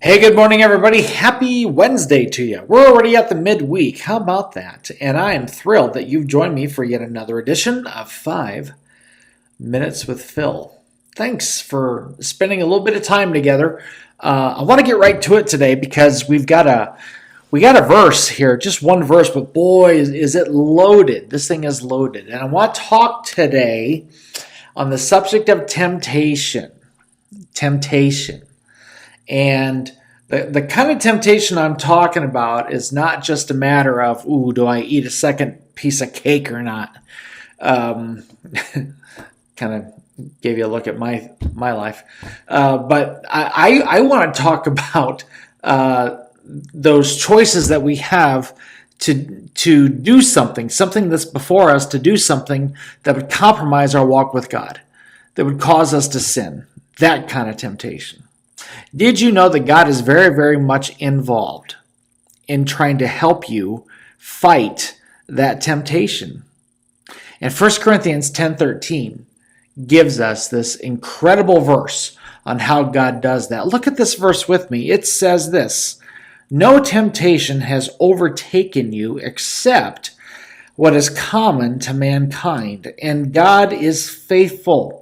Hey, good morning, everybody. Happy Wednesday to you. We're already at the midweek. How about that? And I am thrilled that you've joined me for yet another edition of 5 Minutes with Phil. Thanks for spending a little bit of time together. I want to get right to it today because we got a verse here, just one verse, but boy, is it loaded. This thing is loaded. And I want to talk today on the subject of temptation. Temptation. And the kind of temptation I'm talking about is not just a matter of, ooh, do I eat a second piece of cake or not? Kind of gave you a look at my life. But I want to talk about those choices that we have to do something that's before us, to do something that would compromise our walk with God, that would cause us to sin. That kind of temptation. Did you know that God is very, very much involved in trying to help you fight that temptation? And 1 Corinthians 10:13 gives us this incredible verse on how God does that. Look at this verse with me. It says this: "No temptation has overtaken you except what is common to mankind, and God is faithful.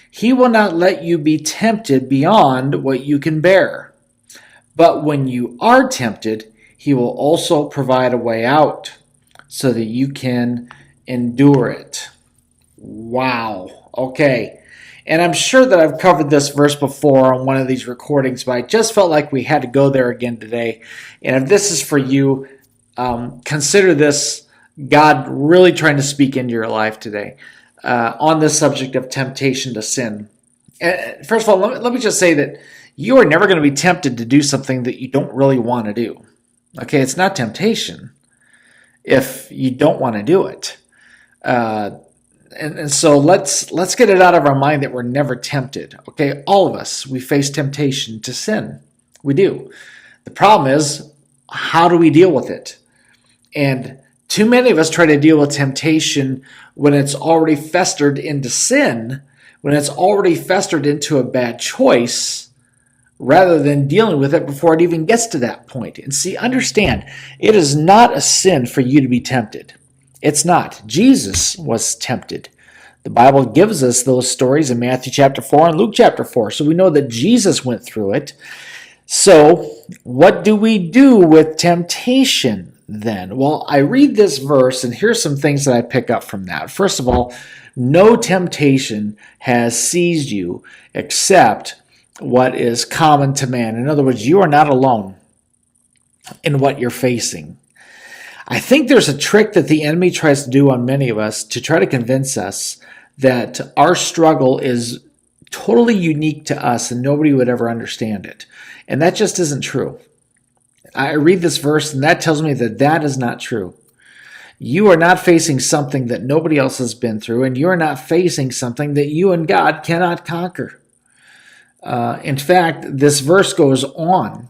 He will not let you be tempted beyond what you can bear. But when you are tempted, he will also provide a way out so that you can endure it." Wow. Okay. And I'm sure that I've covered this verse before on one of these recordings, but I just felt like we had to go there again today. And if this is for you, consider this God really trying to speak into your life today. On the subject of temptation to sin. First of all, let me just say that you are never going to be tempted to do something that you don't really want to do. Okay, it's not temptation if you don't want to do it. And so let's get it out of our mind that we're never tempted. Okay, all of us, we face temptation to sin. We do. The problem is, how do we deal with it? And too many of us try to deal with temptation when it's already festered into sin, when it's already festered into a bad choice, rather than dealing with it before it even gets to that point. And see, understand, it is not a sin for you to be tempted. It's not. Jesus was tempted. The Bible gives us those stories in Matthew chapter 4 and Luke chapter 4. So we know that Jesus went through it. So what do we do with temptation then? Well, I read this verse, and here's some things that I pick up from that. First of all, no temptation has seized you except what is common to man. In other words, you are not alone in what you're facing. I think there's a trick that the enemy tries to do on many of us to try to convince us that our struggle is totally unique to us and nobody would ever understand it. And that just isn't true. I read this verse and that tells me that that is not true. You are not facing something that nobody else has been through, and you are not facing something that you and God cannot conquer. In fact, this verse goes on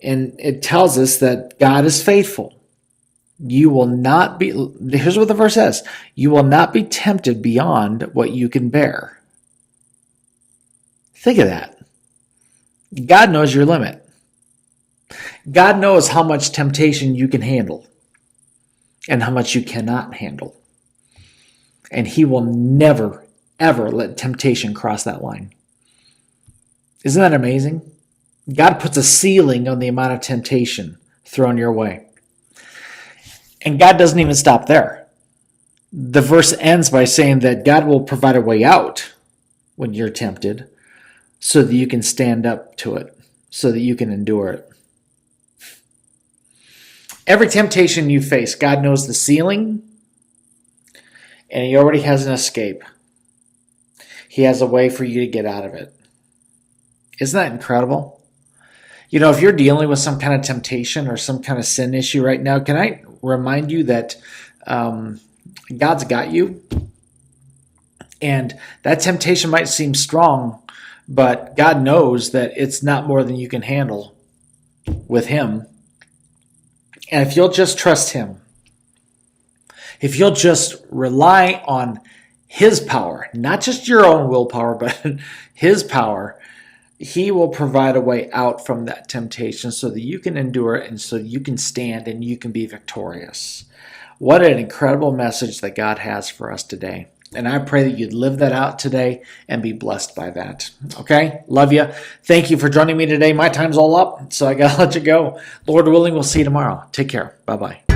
and it tells us that God is faithful. You will not be, here's what the verse says: you will not be tempted beyond what you can bear. Think of that. God knows your limit. God knows how much temptation you can handle and how much you cannot handle. And he will never, ever let temptation cross that line. Isn't that amazing? God puts a ceiling on the amount of temptation thrown your way. And God doesn't even stop there. The verse ends by saying that God will provide a way out when you're tempted so that you can stand up to it, so that you can endure it. Every temptation you face, God knows the ceiling, and he already has an escape. He has a way for you to get out of it. Isn't that incredible? You know, if you're dealing with some kind of temptation or some kind of sin issue right now, can I remind you that God's got you? And that temptation might seem strong, but God knows that it's not more than you can handle with him. And if you'll just trust him, if you'll just rely on his power, not just your own willpower, but his power, He will provide a way out from that temptation so that you can endure it and so you can stand and you can be victorious. What an incredible message that God has for us today. And I pray that you'd live that out today and be blessed by that. Okay? Love you. Thank you for joining me today. My time's all up, so I got to let you go. Lord willing, we'll see you tomorrow. Take care. Bye-bye.